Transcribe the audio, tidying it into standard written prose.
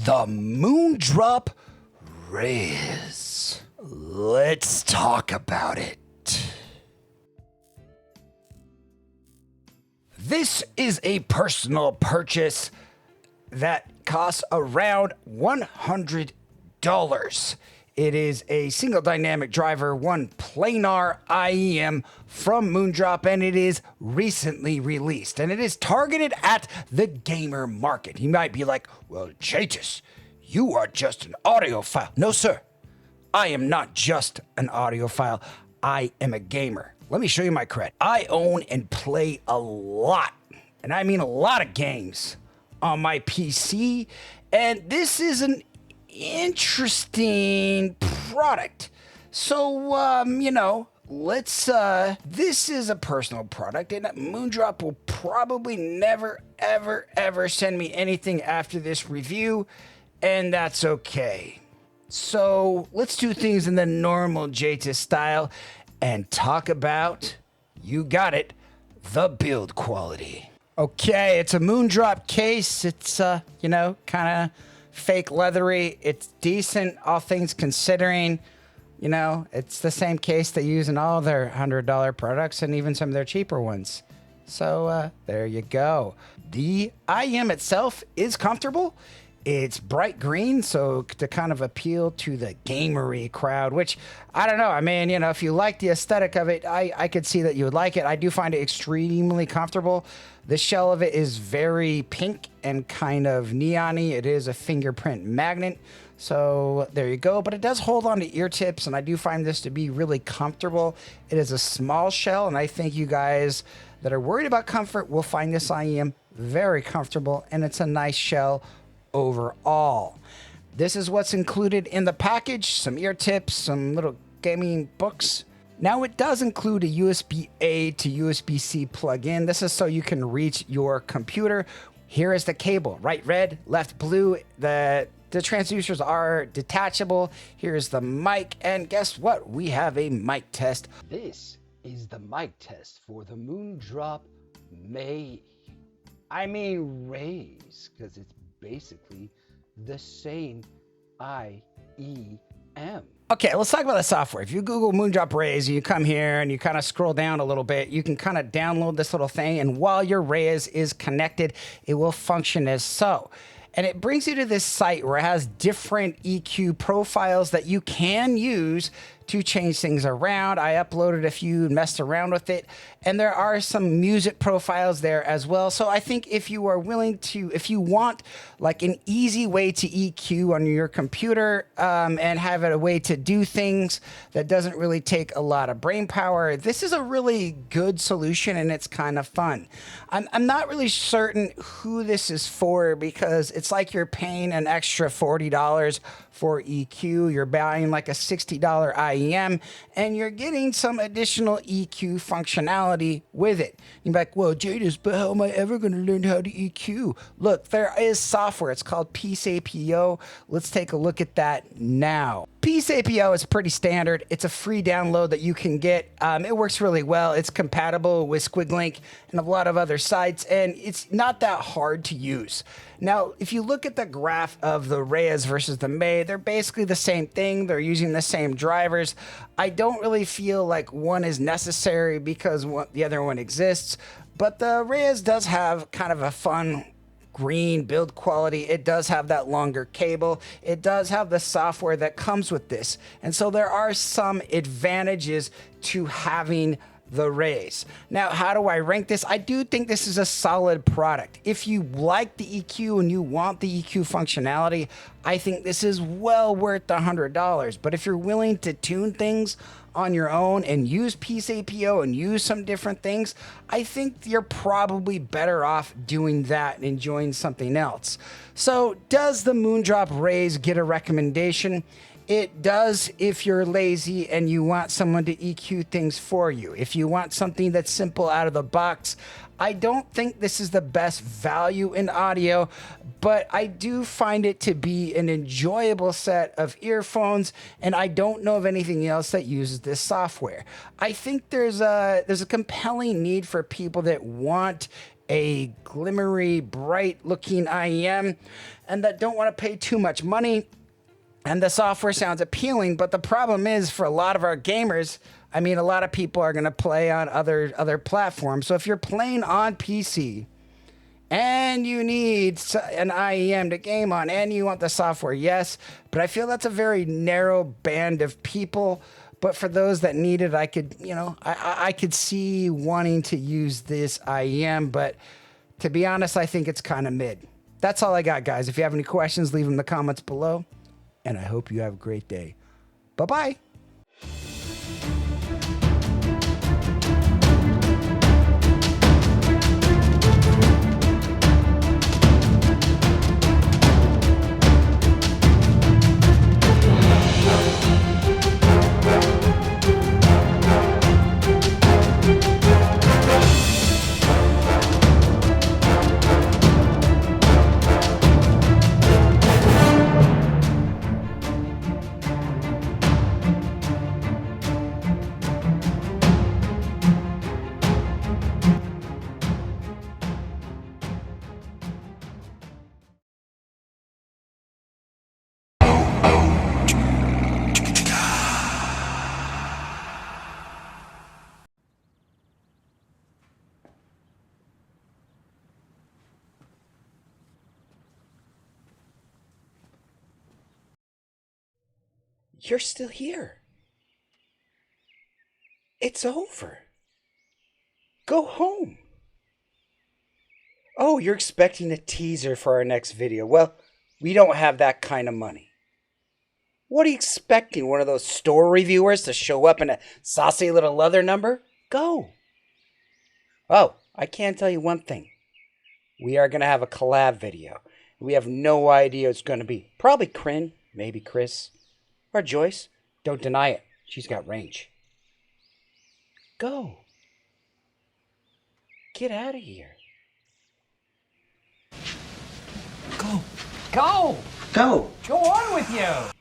the Moondrop Rays. Let's talk about it. This is a personal purchase that costs around $100. It is a single dynamic driver, one planar IEM from Moondrop, and it is recently released. And it is targeted at the gamer market. You might be like, well, Jaytis, you are just an audiophile. No, sir. I am not just an audiophile. I am a gamer. Let me show you my cred. I own and play a lot, and I mean a lot of games on my PC, and this is an interesting product. So, this is a personal product, and Moondrop will probably never, ever send me anything after this review, and that's okay. So, let's do things in the normal Jaytis style and talk about, you got it, the build quality. Okay, it's a Moondrop case. It's, kind of fake leathery. It's decent, all things considering. It's the same case they use in all their $100 products and even some of their cheaper ones. So there you go. The IEM itself is comfortable. It's bright green, so to kind of appeal to the gamery crowd, which I don't know. I mean, if you like the aesthetic of it, I could see that you would like it. I do find it extremely comfortable. The shell of it is very pink and kind of neon-y. It is a fingerprint magnet, so there you go. But it does hold on to ear tips, and I do find this to be really comfortable. It is a small shell, and I think you guys that are worried about comfort will find this IEM very comfortable, and it's a nice shell overall. This is what's included in the package: some ear tips, some little gaming books. Now, it does include a USB-A to USB-C plug-in. This is so you can reach your computer. Here is the cable, right red, left blue. The transducers are detachable. Here's the mic, and guess what? We have a mic test. This is the mic test for the Moondrop Rays, because it's basically the same IEM. Okay, let's talk about the software. If you Google Moondrop Rays and you come here and you kind of scroll down a little bit, you can kind of download this little thing, and while your Rays is connected, it will function as so. And it brings you to this site where it has different EQ profiles that you can use to change things around. I uploaded a few and messed around with it, and there are some music profiles there as well. So I think if you are willing to, if you want like an easy way to EQ on your computer and have it a way to do things that doesn't really take a lot of brain power, this is a really good solution, and it's kind of fun. I'm not really certain who this is for, because it's like you're paying an extra $40 for EQ. You're buying like a $60 IEM, and you're getting some additional EQ functionality with it. You're like, well, Jaytis, but how am I ever going to learn how to EQ? Look, there is software. It's called PAPO. Let's take a look at that now. PAPO is pretty standard. It's a free download that you can get. It works really well. It's compatible with SquigLink and a lot of other sites, and it's not that hard to use. Now, if you look at the graph of the Rays versus the May, they're basically the same thing. They're using the same drivers. I don't really feel like one is necessary because the other one exists, but the Rays does have kind of a fun green build quality. It does have that longer cable. It does have the software that comes with this. And so there are some advantages to having the Rays. Now, how do I rank this? I do think this is a solid product. If you like the EQ and you want the EQ functionality, I think this is well worth the $100. But if you're willing to tune things on your own and use PAPO and use some different things, I think you're probably better off doing that and enjoying something else. So does the Moondrop Rays get a recommendation? It does if you're lazy and you want someone to EQ things for you. If you want something that's simple out of the box, I don't think this is the best value in audio, but I do find it to be an enjoyable set of earphones, and I don't know of anything else that uses this software. I think there's a compelling need for people that want a glimmery, bright looking IEM and that don't want to pay too much money. And the software sounds appealing, but the problem is for a lot of our gamers, I mean, a lot of people are going to play on other platforms. So if you're playing on PC and you need an IEM to game on and you want the software, yes, but I feel that's a very narrow band of people. But for those that need it, I could, I could see wanting to use this IEM, but to be honest, I think it's kind of mid. That's all I got, guys. If you have any questions, leave them in the comments below. And I hope you have a great day. Bye-bye. You're still here. It's over. Go home. Oh, you're expecting a teaser for our next video. Well, we don't have that kind of money. What are you expecting? One of those store reviewers to show up in a saucy little leather number? Go. Oh, I can tell you one thing. We are going to have a collab video. We have no idea what it's going to be. Probably Kryn, maybe Chris, or Joyce. Don't deny it. She's got range. Go. Get out of here. Go. Go. Go. Go on with you.